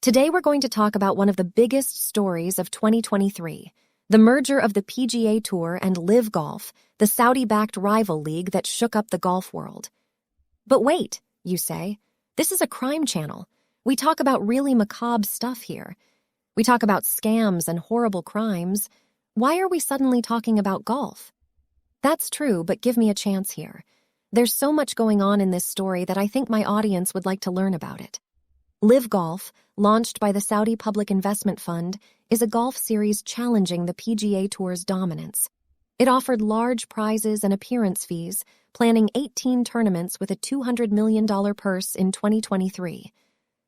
Today we're going to talk about one of the biggest stories of 2023, the merger of the PGA Tour and LIV Golf, the Saudi-backed rival league that shook up the golf world. But wait, you say, this is a crime channel. We talk about really macabre stuff here. We talk about scams and horrible crimes. Why are we suddenly talking about golf? That's true, but give me a chance here. There's so much going on in this story that I think my audience would like to learn about it. LIV Golf, launched by the Saudi Public Investment Fund, is a golf series challenging the PGA Tour's dominance. It offered large prizes and appearance fees, planning 18 tournaments with a $200 million purse in 2023.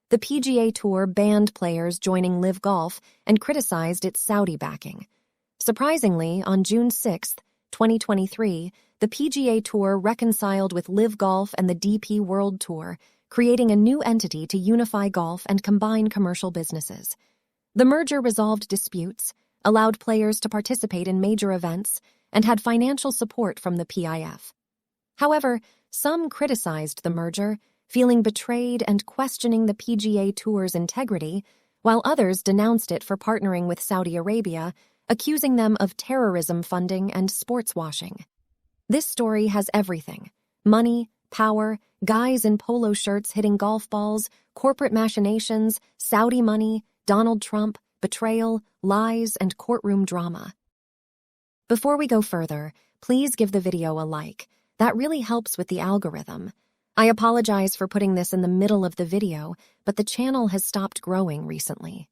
The PGA Tour banned players joining LIV Golf and criticized its Saudi backing. Surprisingly, on June 6, 2023, the PGA Tour reconciled with LIV Golf and the DP World Tour, creating a new entity to unify golf and combine commercial businesses. The merger resolved disputes, allowed players to participate in major events, and had financial support from the PIF. However, some criticized the merger, feeling betrayed and questioning the PGA Tour's integrity, while others denounced it for partnering with Saudi Arabia, accusing them of terrorism funding and sports washing. This story has everything: money, power, guys in polo shirts hitting golf balls, corporate machinations, Saudi money, Donald Trump, betrayal, lies, and courtroom drama. Before we go further, please give the video a like. That really helps with the algorithm. I apologize for putting this in the middle of the video, but the channel has stopped growing recently.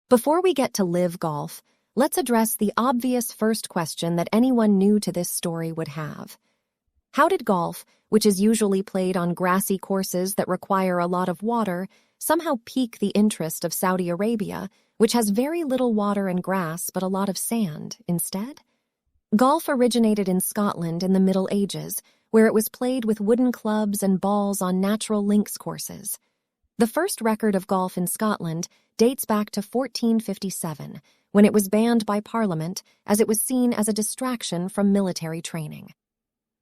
Before we get to LIV Golf, let's address the obvious first question that anyone new to this story would have. How did golf, which is usually played on grassy courses that require a lot of water, somehow pique the interest of Saudi Arabia, which has very little water and grass but a lot of sand, instead? Golf originated in Scotland in the Middle Ages, where it was played with wooden clubs and balls on natural links courses. The first record of golf in Scotland dates back to 1457, when it was banned by Parliament as it was seen as a distraction from military training.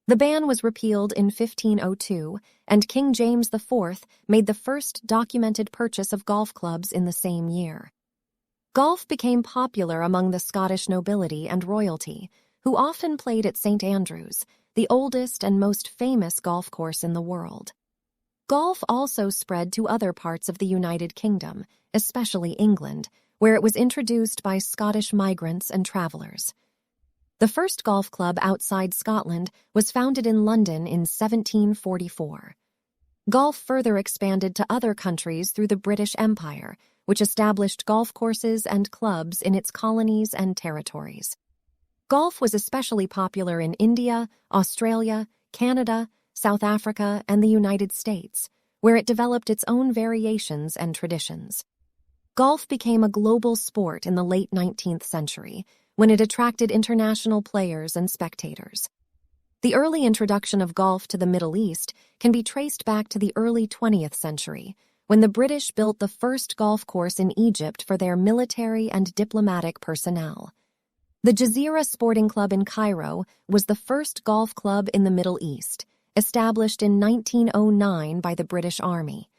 The ban was repealed in 1502, and King James IV made the first documented purchase of golf clubs in the same year. Golf became popular among the Scottish nobility and royalty, who often played at St. Andrews, the oldest and most famous golf course in the world. Golf also spread to other parts of the United Kingdom, especially England, where it was introduced by Scottish migrants and travelers. The first golf club outside Scotland was founded in London in 1744. Golf further expanded to other countries through the British Empire, which established golf courses and clubs in its colonies and territories. Golf was especially popular in India, Australia, Canada, South Africa, and the United States, where it developed its own variations and traditions. Golf became a global sport in the late 19th century, when it attracted international players and spectators. The early introduction of golf to the Middle East can be traced back to the early 20th century, when the British built the first golf course in Egypt for their military and diplomatic personnel. The Jazeera Sporting Club in Cairo was the first golf club in the Middle East, established in 1909 by the British Army.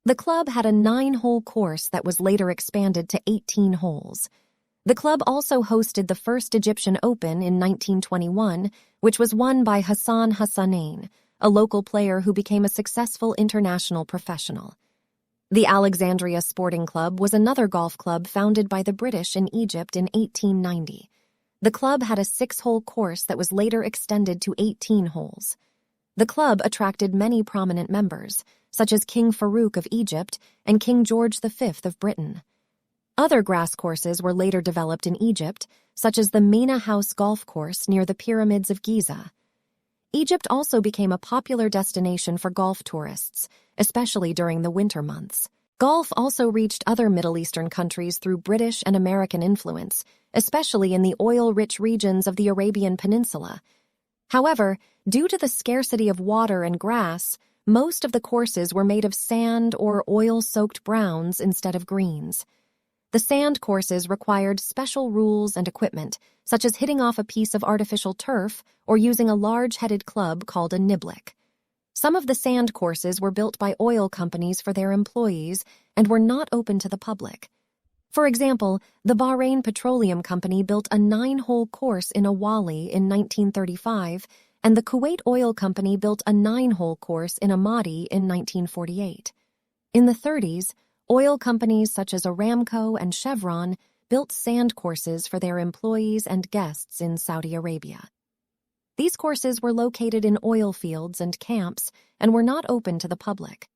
The club had a 9-hole course that was later expanded to 18 holes. The club also hosted the first Egyptian Open in 1921, which was won by Hassan Hassanain, a local player who became a successful international professional. The Alexandria Sporting Club was another golf club founded by the British in Egypt in 1890. The club had a 6-hole course that was later extended to 18 holes. The club attracted many prominent members, such as King Farouk of Egypt and King George V of Britain. Other grass courses were later developed in Egypt, such as the Mena House Golf Course near the Pyramids of Giza. Egypt also became a popular destination for golf tourists, especially during the winter months. Golf also reached other Middle Eastern countries through British and American influence, especially in the oil-rich regions of the Arabian Peninsula. However, due to the scarcity of water and grass, most of the courses were made of sand or oil-soaked browns instead of greens. The sand courses required special rules and equipment, such as hitting off a piece of artificial turf or using a large-headed club called a niblick. Some of the sand courses were built by oil companies for their employees and were not open to the public. For example, the Bahrain Petroleum Company built a 9-hole course in Awali in 1935, and the Kuwait Oil Company built a 9-hole course in Amadi in 1948. In the 30s, oil companies such as Aramco and Chevron built sand courses for their employees and guests in Saudi Arabia. These courses were located in oil fields and camps and were not open to the public.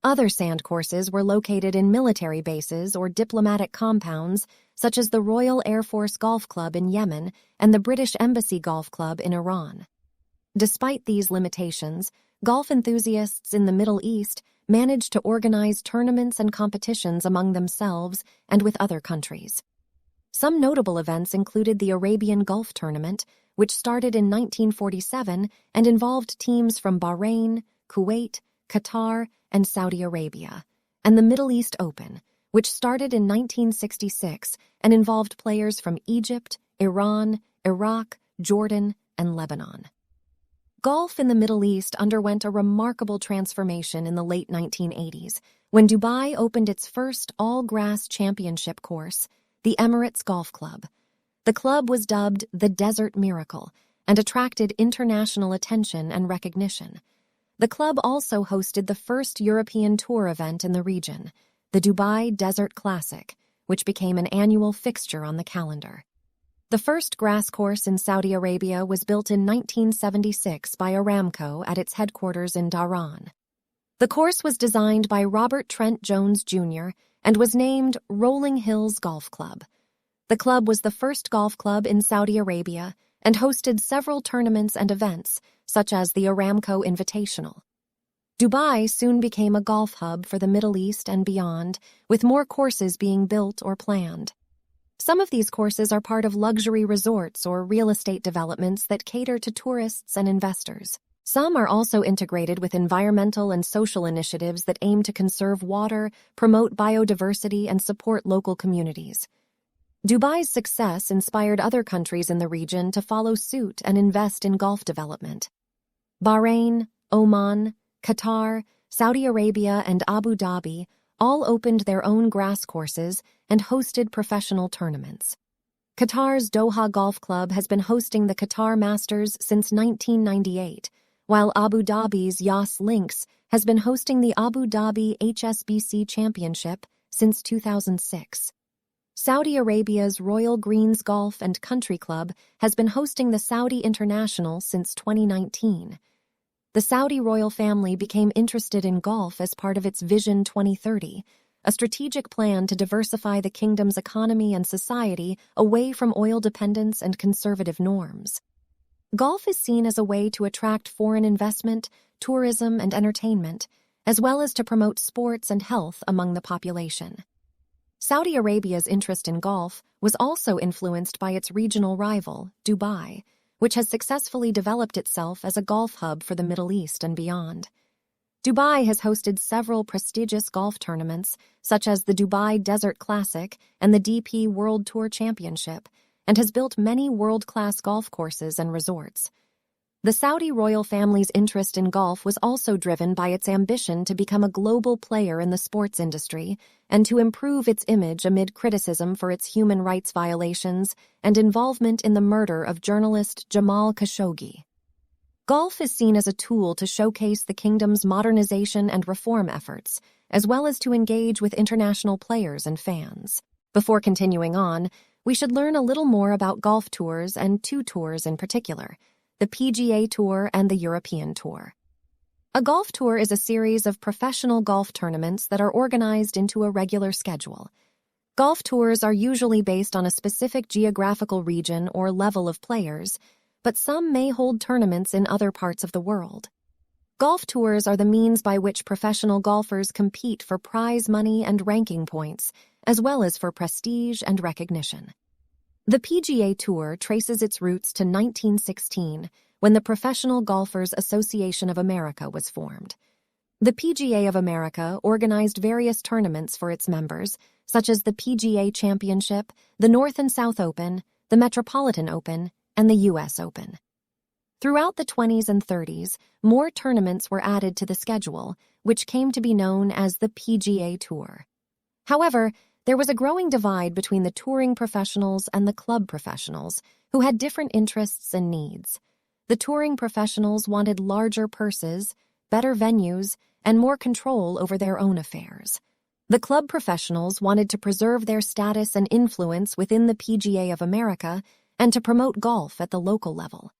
Other sand courses were located in military bases or diplomatic compounds, such as the Royal Air Force Golf Club in Yemen and the British Embassy Golf Club in Iran. Despite these limitations, golf enthusiasts in the Middle East managed to organize tournaments and competitions among themselves and with other countries. Some notable events included the Arabian Gulf Tournament, which started in 1947 and involved teams from Bahrain, Kuwait, Qatar, and Saudi Arabia, and the Middle East Open, which started in 1966 and involved players from Egypt, Iran, Iraq, Jordan, and Lebanon. Golf in the Middle East underwent a remarkable transformation in the late 1980s when Dubai opened its first all-grass championship course, the Emirates Golf Club. The club was dubbed the Desert Miracle and attracted international attention and recognition. The club also hosted the first European Tour event in the region, the Dubai Desert Classic, which became an annual fixture on the calendar. The first grass course in Saudi Arabia was built in 1976 by Aramco at its headquarters in Dhahran. The course was designed by Robert Trent Jones Jr. and was named Rolling Hills Golf Club. The club was the first golf club in Saudi Arabia and hosted several tournaments and events, such as the Aramco Invitational. Dubai soon became a golf hub for the Middle East and beyond, with more courses being built or planned. Some of these courses are part of luxury resorts or real estate developments that cater to tourists and investors. Some are also integrated with environmental and social initiatives that aim to conserve water, promote biodiversity, and support local communities. Dubai's success inspired other countries in the region to follow suit and invest in golf development. Bahrain, Oman, Qatar, Saudi Arabia, and Abu Dhabi all opened their own grass courses and hosted professional tournaments. Qatar's Doha Golf Club has been hosting the Qatar Masters since 1998, while Abu Dhabi's Yas Links has been hosting the Abu Dhabi HSBC Championship since 2006. Saudi Arabia's Royal Greens Golf and Country Club has been hosting the Saudi International since 2019. The Saudi royal family became interested in golf as part of its Vision 2030, a strategic plan to diversify the kingdom's economy and society away from oil dependence and conservative norms. Golf is seen as a way to attract foreign investment, tourism, and entertainment, as well as to promote sports and health among the population. Saudi Arabia's interest in golf was also influenced by its regional rival, Dubai, which has successfully developed itself as a golf hub for the Middle East and beyond. Dubai has hosted several prestigious golf tournaments, such as the Dubai Desert Classic and the DP World Tour Championship, and has built many world-class golf courses and resorts. The Saudi royal family's interest in golf was also driven by its ambition to become a global player in the sports industry and to improve its image amid criticism for its human rights violations and involvement in the murder of journalist Jamal Khashoggi. Golf is seen as a tool to showcase the kingdom's modernization and reform efforts, as well as to engage with international players and fans. Before continuing on, we should learn a little more about golf tours and two tours in particular, the PGA Tour and the European Tour. A golf tour is a series of professional golf tournaments that are organized into a regular schedule. Golf tours are usually based on a specific geographical region or level of players, but some may hold tournaments in other parts of the world. Golf tours are the means by which professional golfers compete for prize money and ranking points, as well as for prestige and recognition. The PGA Tour traces its roots to 1916, when the Professional Golfers Association of America was formed. The PGA of America organized various tournaments for its members, such as the PGA Championship, the North and South Open, the Metropolitan Open, and the U.S. Open. Throughout the 20s and 30s, more tournaments were added to the schedule, which came to be known as the PGA Tour. However, there was a growing divide between the touring professionals and the club professionals, who had different interests and needs. The touring professionals wanted larger purses, better venues, and more control over their own affairs. The club professionals wanted to preserve their status and influence within the PGA of America and to promote golf at the local level.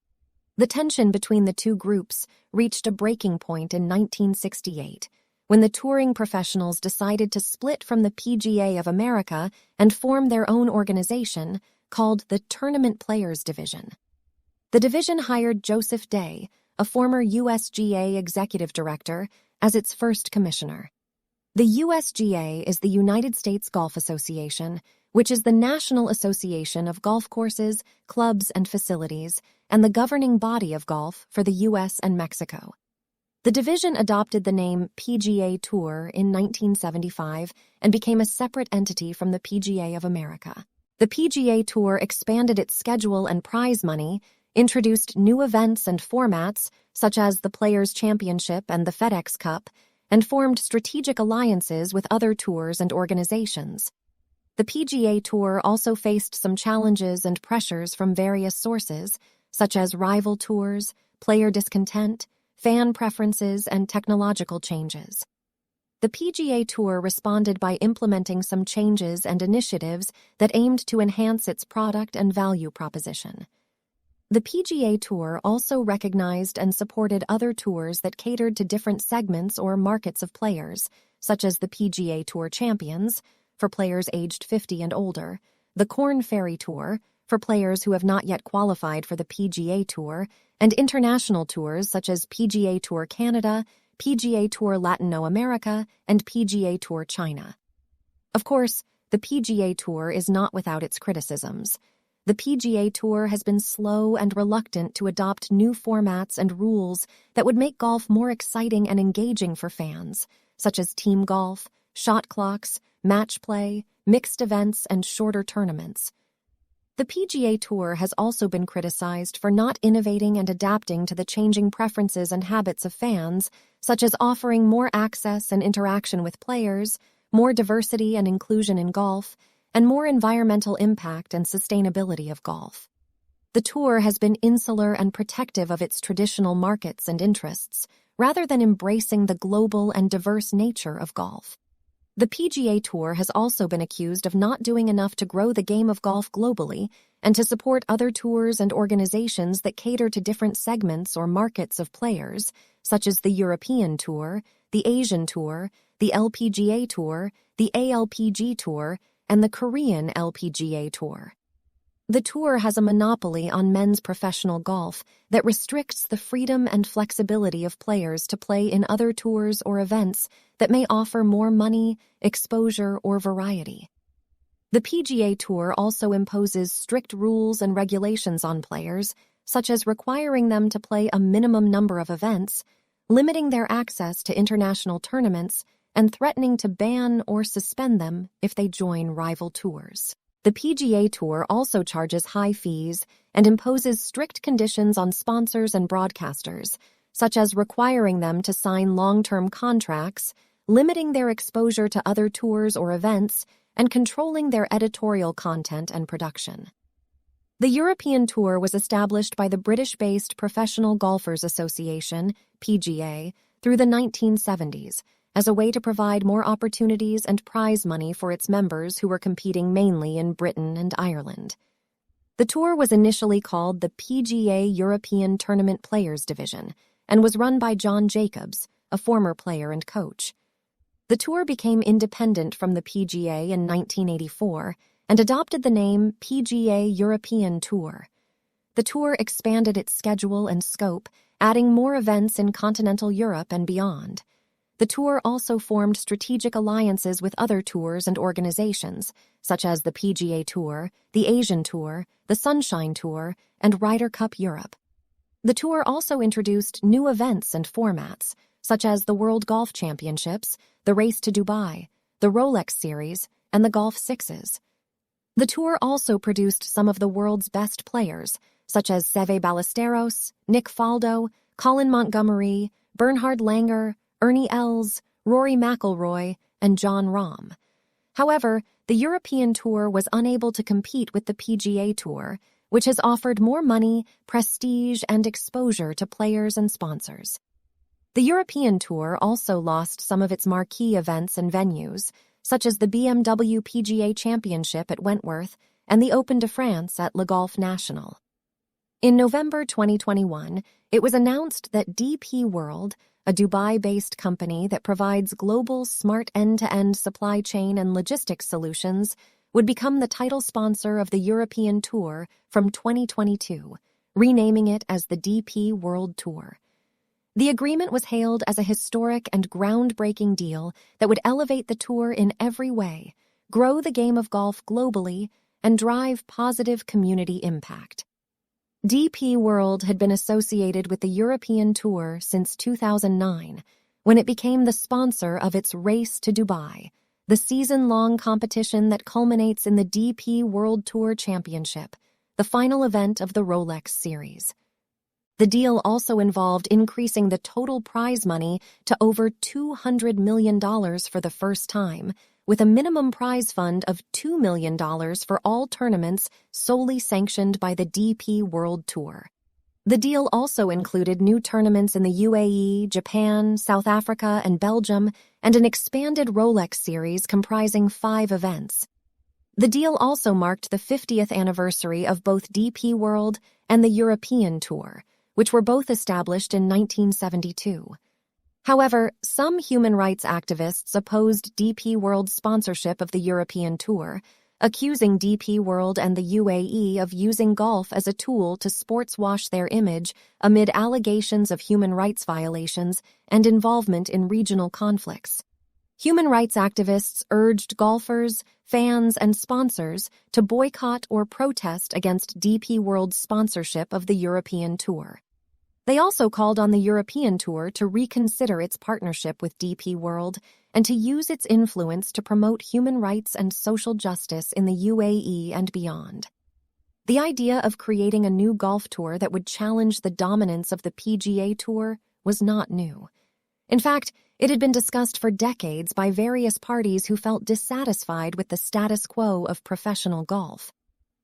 The tension between the two groups reached a breaking point in 1968, when the touring professionals decided to split from the PGA of America and form their own organization called the Tournament Players Division. The division hired Joseph Day, a former USGA executive director, as its first commissioner. The USGA is the United States Golf Association, which is the national association of golf courses, clubs, and facilities, and the governing body of golf for the U.S. and Mexico. The division adopted the name PGA Tour in 1975 and became a separate entity from the PGA of America. The PGA Tour expanded its schedule and prize money, introduced new events and formats, such as the Players' Championship and the FedEx Cup, and formed strategic alliances with other tours and organizations. The PGA Tour also faced some challenges and pressures from various sources, such as rival tours, player discontent, fan preferences, and technological changes. The PGA Tour responded by implementing some changes and initiatives that aimed to enhance its product and value proposition. The PGA Tour also recognized and supported other tours that catered to different segments or markets of players, such as the PGA Tour Champions, for players aged 50 and older, the Korn Ferry Tour, for players who have not yet qualified for the PGA Tour, and international tours such as PGA Tour Canada, PGA Tour Latin America, and PGA Tour China. Of course, the PGA Tour is not without its criticisms. The PGA Tour has been slow and reluctant to adopt new formats and rules that would make golf more exciting and engaging for fans, such as team golf, shot clocks, match play, mixed events, and shorter tournaments. The PGA Tour has also been criticized for not innovating and adapting to the changing preferences and habits of fans, such as offering more access and interaction with players, more diversity and inclusion in golf, and more environmental impact and sustainability of golf. The tour has been insular and protective of its traditional markets and interests, rather than embracing the global and diverse nature of golf. The PGA Tour has also been accused of not doing enough to grow the game of golf globally and to support other tours and organizations that cater to different segments or markets of players, such as the European Tour, the Asian Tour, the LPGA Tour, the ALPG Tour, and the Korean LPGA Tour. The tour has a monopoly on men's professional golf that restricts the freedom and flexibility of players to play in other tours or events that may offer more money, exposure, or variety. The PGA Tour also imposes strict rules and regulations on players, such as requiring them to play a minimum number of events, limiting their access to international tournaments, and threatening to ban or suspend them if they join rival tours. The PGA Tour also charges high fees and imposes strict conditions on sponsors and broadcasters, such as requiring them to sign long-term contracts, limiting their exposure to other tours or events, and controlling their editorial content and production. The European Tour was established by the British-based Professional Golfers Association, PGA, through the 1970s, as a way to provide more opportunities and prize money for its members who were competing mainly in Britain and Ireland. The tour was initially called the PGA European Tournament Players Division and was run by John Jacobs, a former player and coach. The tour became independent from the PGA in 1984 and adopted the name PGA European Tour. The tour expanded its schedule and scope, adding more events in continental Europe and beyond. The tour also formed strategic alliances with other tours and organizations, such as the PGA Tour, the Asian Tour, the Sunshine Tour, and Ryder Cup Europe. The tour also introduced new events and formats, such as the World Golf Championships, the Race to Dubai, the Rolex Series, and the Golf Sixes. The tour also produced some of the world's best players, such as Seve Ballesteros, Nick Faldo, Colin Montgomery, Bernhard Langer, Ernie Els, Rory McIlroy, and Jon Rahm. However, the European Tour was unable to compete with the PGA Tour, which has offered more money, prestige, and exposure to players and sponsors. The European Tour also lost some of its marquee events and venues, such as the BMW PGA Championship at Wentworth and the Open de France at Le Golf National. In November 2021, it was announced that DP World, a Dubai-based company that provides global smart end-to-end supply chain and logistics solutions, would become the title sponsor of the European Tour from 2022, renaming it as the DP World Tour. The agreement was hailed as a historic and groundbreaking deal that would elevate the tour in every way, grow the game of golf globally, and drive positive community impact. DP World had been associated with the European Tour since 2009, when it became the sponsor of its Race to Dubai, the season-long competition that culminates in the DP World Tour Championship, the final event of the Rolex Series. The deal also involved increasing the total prize money to over $200 million for the first time, with a minimum prize fund of $2 million for all tournaments solely sanctioned by the DP World Tour. The deal also included new tournaments in the UAE, Japan, South Africa, and Belgium, and an expanded Rolex series comprising 5 events. The deal also marked the 50th anniversary of both DP World and the European Tour, which were both established in 1972. However, some human rights activists opposed DP World's sponsorship of the European Tour, accusing DP World and the UAE of using golf as a tool to sports-wash their image amid allegations of human rights violations and involvement in regional conflicts. Human rights activists urged golfers, fans, and sponsors to boycott or protest against DP World's sponsorship of the European Tour. They also called on the European Tour to reconsider its partnership with DP World and to use its influence to promote human rights and social justice in the UAE and beyond. The idea of creating a new golf tour that would challenge the dominance of the PGA Tour was not new. In fact, it had been discussed for decades by various parties who felt dissatisfied with the status quo of professional golf.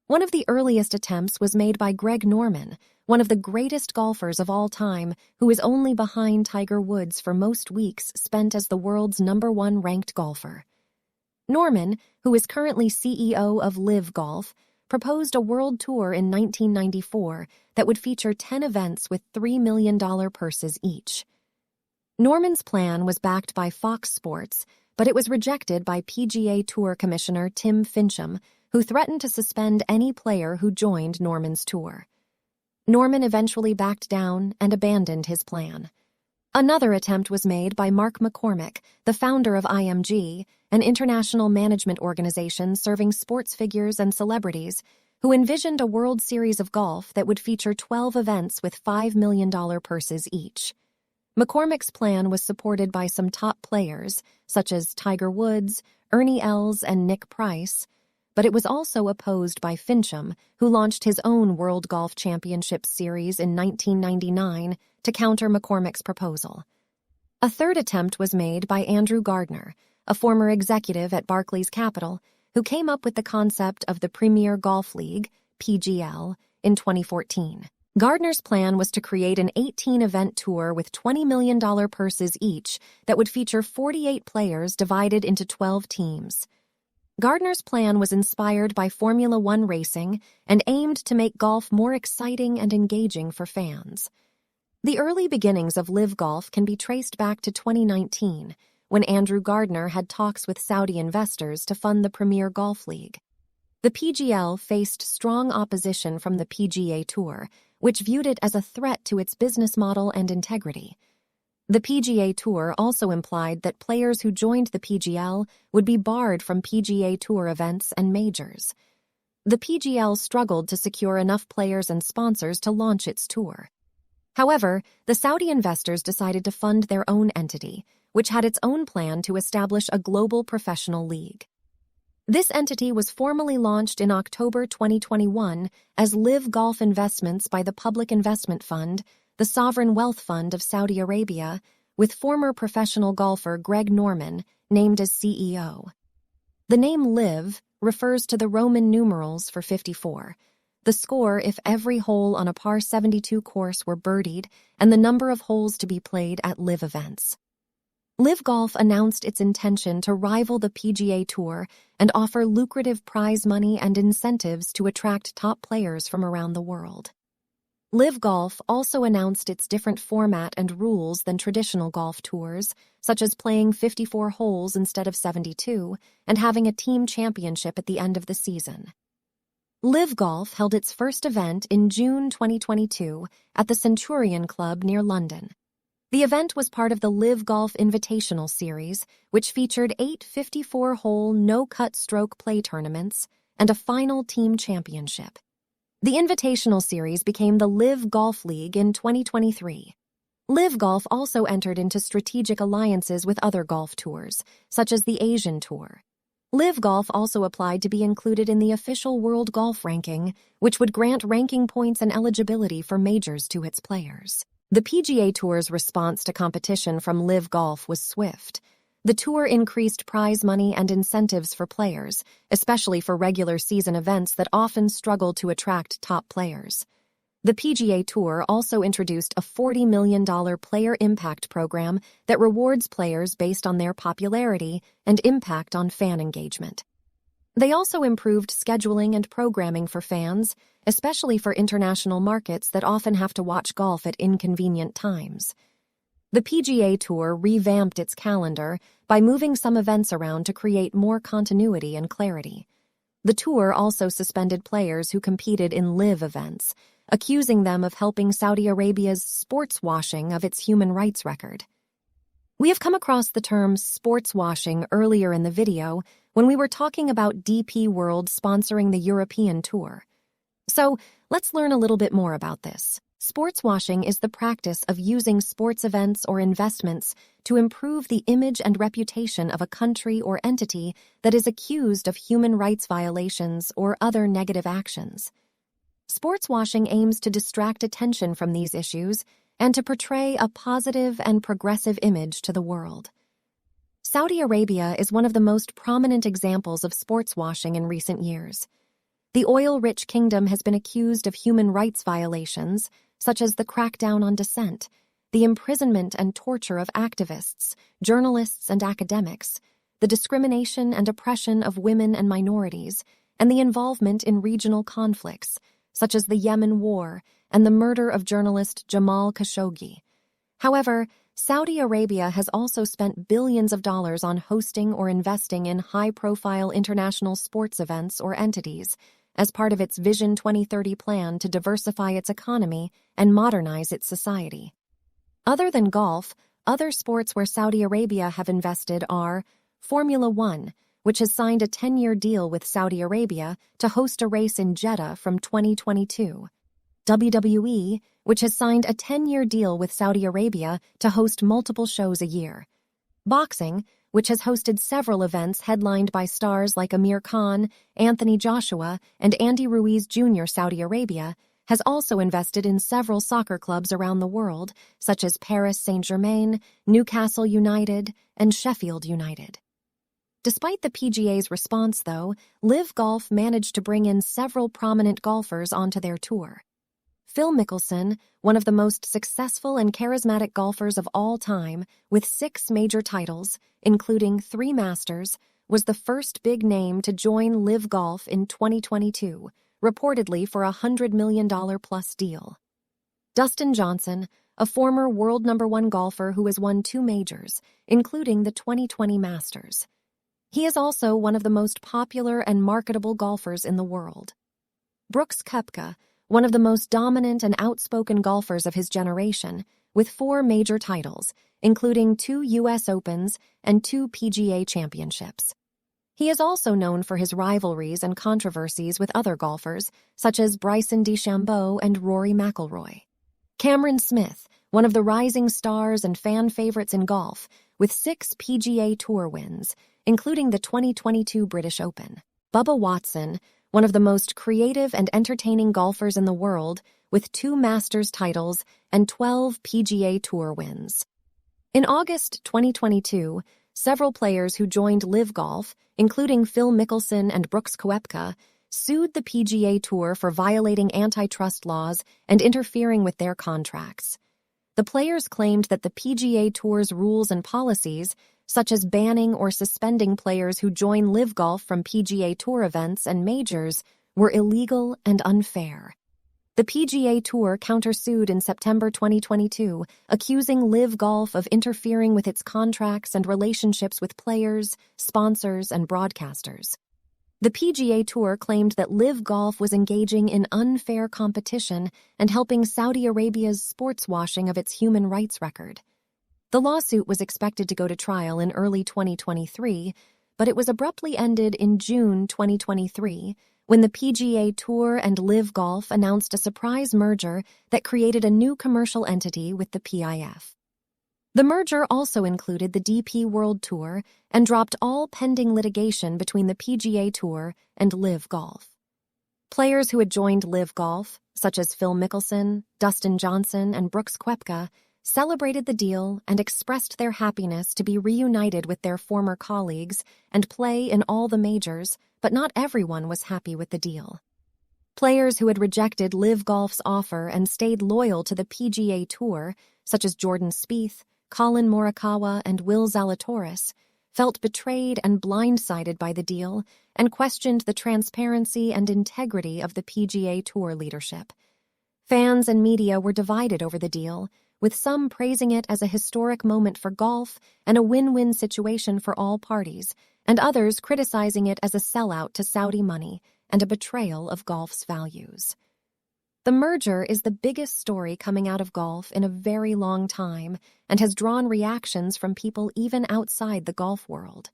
One of the earliest attempts was made by Greg Norman, one of the greatest golfers of all time, who is only behind Tiger Woods for most weeks spent as the world's #1 ranked golfer. Norman, who is currently CEO of Live Golf, proposed a world tour in 1994 that would feature 10 events with $3 million purses each. Norman's plan was backed by Fox Sports, but it was rejected by PGA Tour Commissioner Tim Fincham, who threatened to suspend any player who joined Norman's tour. Norman eventually backed down and abandoned his plan. Another attempt was made by Mark McCormick, the founder of IMG, an international management organization serving sports figures and celebrities, who envisioned a World Series of golf that would feature 12 events with $5 million purses each. McCormick's plan was supported by some top players, such as Tiger Woods, Ernie Els, and Nick Price, but it was also opposed by Fincham, who launched his own World Golf Championship Series in 1999 to counter McCormick's proposal. A third attempt was made by Andrew Gardner, a former executive at Barclays Capital, who came up with the concept of the Premier Golf League, PGL, in 2014. Gardner's plan was to create an 18-event tour with $20 million purses each that would feature 48 players divided into 12 teams. Gardner's plan was inspired by Formula One racing and aimed to make golf more exciting and engaging for fans. The early beginnings of Live Golf can be traced back to 2019, when Andrew Gardner had talks with Saudi investors to fund the Premier Golf League. The PGL faced strong opposition from the PGA Tour, which viewed it as a threat to its business model and integrity. The PGA Tour also implied that players who joined the PGL would be barred from PGA Tour events and majors. The PGL struggled to secure enough players and sponsors to launch its tour. However, the Saudi investors decided to fund their own entity, which had its own plan to establish a global professional league. This entity was formally launched in October 2021 as Live Golf Investments by the Public Investment Fund, the Sovereign Wealth Fund of Saudi Arabia, with former professional golfer Greg Norman named as CEO. The name LIV refers to the Roman numerals for 54, the score if every hole on a par 72 course were birdied, and the number of holes to be played at LIV events. LIV Golf announced its intention to rival the PGA Tour and offer lucrative prize money and incentives to attract top players from around the world. LIV Golf also announced its different format and rules than traditional golf tours, such as playing 54 holes instead of 72 and having a team championship at the end of the season. LIV Golf held its first event in June 2022 at the Centurion Club near London. The event was part of the LIV Golf Invitational Series, which featured 8 54-hole no-cut stroke play tournaments and a final team championship. The Invitational Series became the LIV Golf League in 2023. LIV Golf also entered into strategic alliances with other golf tours, such as the Asian Tour. LIV Golf also applied to be included in the official World Golf Ranking, which would grant ranking points and eligibility for majors to its players. The PGA Tour's response to competition from LIV Golf was swift. The tour increased prize money and incentives for players, especially for regular season events that often struggle to attract top players. The PGA Tour also introduced a $40 million player impact program that rewards players based on their popularity and impact on fan engagement. They also improved scheduling and programming for fans, especially for international markets that often have to watch golf at inconvenient times. The PGA Tour revamped its calendar by moving some events around to create more continuity and clarity. The tour also suspended players who competed in LIV events, accusing them of helping Saudi Arabia's sports washing of its human rights record. We have come across the term sports washing earlier in the video when we were talking about DP World sponsoring the European Tour. So, let's learn a little bit more about this. Sports washing is the practice of using sports events or investments to improve the image and reputation of a country or entity that is accused of human rights violations or other negative actions. Sports washing aims to distract attention from these issues and to portray a positive and progressive image to the world. Saudi Arabia is one of the most prominent examples of sports washing in recent years. The oil-rich kingdom has been accused of human rights violations, such as the crackdown on dissent, the imprisonment and torture of activists, journalists, and academics, the discrimination and oppression of women and minorities, and the involvement in regional conflicts, such as the Yemen War and the murder of journalist Jamal Khashoggi. However, Saudi Arabia has also spent billions of dollars on hosting or investing in high-profile international sports events or entities as part of its Vision 2030 plan to diversify its economy and modernize its society. Other than golf, other sports where Saudi Arabia have invested are Formula One, which has signed a 10-year deal with Saudi Arabia to host a race in Jeddah from 2022. WWE, which has signed a 10-year deal with Saudi Arabia to host multiple shows a year. Boxing, which has hosted several events headlined by stars like Amir Khan, Anthony Joshua, and Andy Ruiz Jr. Saudi Arabia, has also invested in several soccer clubs around the world, such as Paris Saint-Germain, Newcastle United, and Sheffield United. Despite the PGA's response, though, LIV Golf managed to bring in several prominent golfers onto their tour. Phil Mickelson, one of the most successful and charismatic golfers of all time, with 6 major titles, including 3 Masters, was the first big name to join LIV Golf in 2022, reportedly for a $100 million-plus deal. Dustin Johnson, a former world #1 golfer who has won 2 majors, including the 2020 Masters. He is also one of the most popular and marketable golfers in the world. Brooks Koepka, one of the most dominant and outspoken golfers of his generation, with 4 major titles, including 2 U.S. Opens and 2 PGA championships. He is also known for his rivalries and controversies with other golfers, such as Bryson DeChambeau and Rory McIlroy. Cameron Smith, one of the rising stars and fan favorites in golf, with 6 PGA Tour wins, including the 2022 British Open. Bubba Watson, one of the most creative and entertaining golfers in the world, with 2 Masters titles and 12 PGA Tour wins. In August 2022, several players who joined Live Golf, including Phil Mickelson and Brooks Koepka, sued the PGA Tour for violating antitrust laws and interfering with their contracts. The players claimed that the PGA Tour's rules and policies, such as banning or suspending players who join Live Golf from PGA Tour events and majors, were illegal and unfair. The PGA Tour countersued in September 2022, accusing Live Golf of interfering with its contracts and relationships with players, sponsors, and broadcasters. The PGA Tour claimed that Live Golf was engaging in unfair competition and helping Saudi Arabia's sports washing of its human rights record. The lawsuit was expected to go to trial in early 2023, but it was abruptly ended in June 2023 when the PGA Tour and Live Golf announced a surprise merger that created a new commercial entity with the PIF. The merger also included the DP World Tour and dropped all pending litigation between the PGA Tour and Live Golf. Players who had joined Live Golf, such as Phil Mickelson, Dustin Johnson, and Brooks Koepka, celebrated the deal and expressed their happiness to be reunited with their former colleagues and play in all the majors, but not everyone was happy with the deal. Players who had rejected Live Golf's offer and stayed loyal to the PGA Tour, such as Jordan Spieth, Colin Morikawa, and Will Zalatoris, felt betrayed and blindsided by the deal and questioned the transparency and integrity of the PGA Tour leadership. Fans and media were divided over the deal, with some praising it as a historic moment for golf and a win-win situation for all parties, and others criticizing it as a sellout to Saudi money and a betrayal of golf's values. The merger is the biggest story coming out of golf in a very long time and has drawn reactions from people even outside the golf world.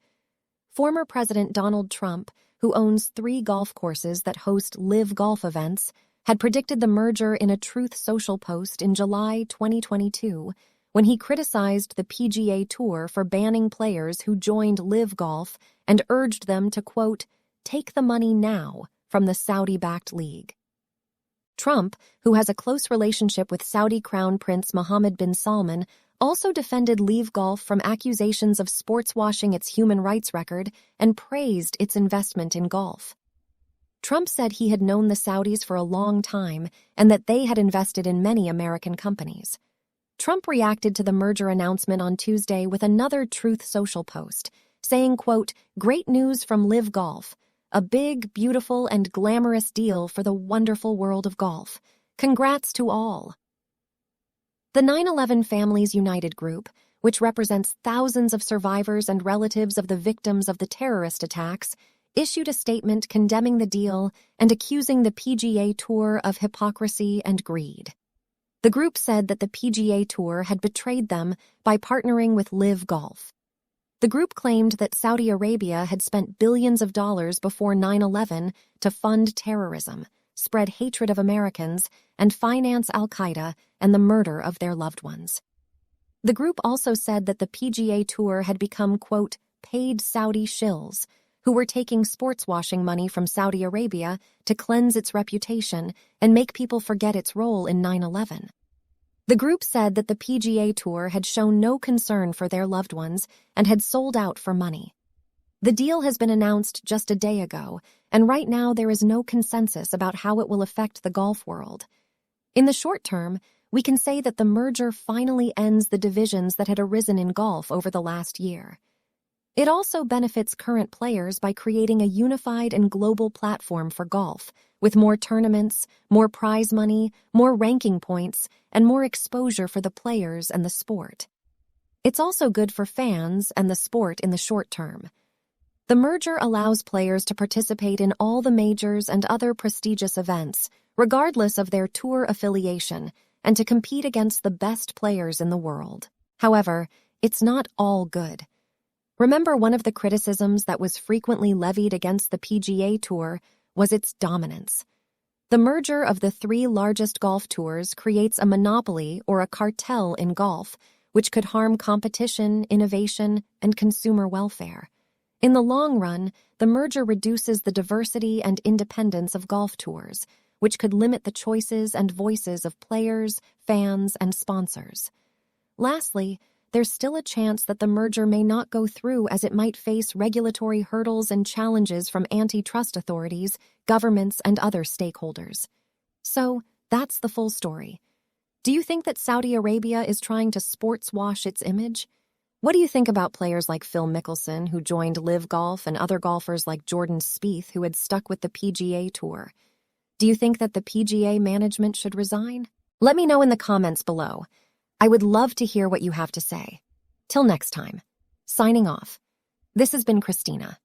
Former President Donald Trump, who owns 3 golf courses that host Live Golf events, had predicted the merger in a Truth Social post in July 2022 when he criticized the PGA Tour for banning players who joined Live Golf and urged them to, quote, "take the money now" from the Saudi-backed league. Trump, who has a close relationship with Saudi Crown Prince Mohammed bin Salman, also defended Live Golf from accusations of sports washing its human rights record and praised its investment in golf. Trump said he had known the Saudis for a long time and that they had invested in many American companies. Trump reacted to the merger announcement on Tuesday with another Truth Social post, saying, quote, "great news from Live Golf. A big, beautiful, and glamorous deal for the wonderful world of golf. Congrats to all." The 9/11 Families United group, which represents thousands of survivors and relatives of the victims of the terrorist attacks, issued a statement condemning the deal and accusing the PGA Tour of hypocrisy and greed. The group said that the PGA Tour had betrayed them by partnering with Live Golf. The group claimed that Saudi Arabia had spent billions of dollars before 9/11 to fund terrorism, spread hatred of Americans, and finance al-Qaeda and the murder of their loved ones. The group also said that the PGA Tour had become, quote, "paid Saudi shills," who were taking sports washing money from Saudi Arabia to cleanse its reputation and make people forget its role in 9/11. The group said that the PGA Tour had shown no concern for their loved ones and had sold out for money. The deal has been announced just a day ago, and right now there is no consensus about how it will affect the golf world. In the short term, we can say that the merger finally ends the divisions that had arisen in golf over the last year. It also benefits current players by creating a unified and global platform for golf, with more tournaments, more prize money, more ranking points, and more exposure for the players and the sport. It's also good for fans and the sport in the short term. The merger allows players to participate in all the majors and other prestigious events, regardless of their tour affiliation, and to compete against the best players in the world. However, it's not all good. Remember, one of the criticisms that was frequently levied against the PGA Tour was its dominance. The merger of the 3 largest golf tours creates a monopoly or a cartel in golf, which could harm competition, innovation, and consumer welfare. In the long run, the merger reduces the diversity and independence of golf tours, which could limit the choices and voices of players, fans, and sponsors. Lastly, there's still a chance that the merger may not go through as it might face regulatory hurdles and challenges from antitrust authorities, governments, and other stakeholders. So, that's the full story. Do you think that Saudi Arabia is trying to sports wash its image? What do you think about players like Phil Mickelson, who joined Live Golf, and other golfers like Jordan Spieth, who had stuck with the PGA Tour? Do you think that the PGA management should resign? Let me know in the comments below. I would love to hear what you have to say. Till next time. Signing off. This has been Christina.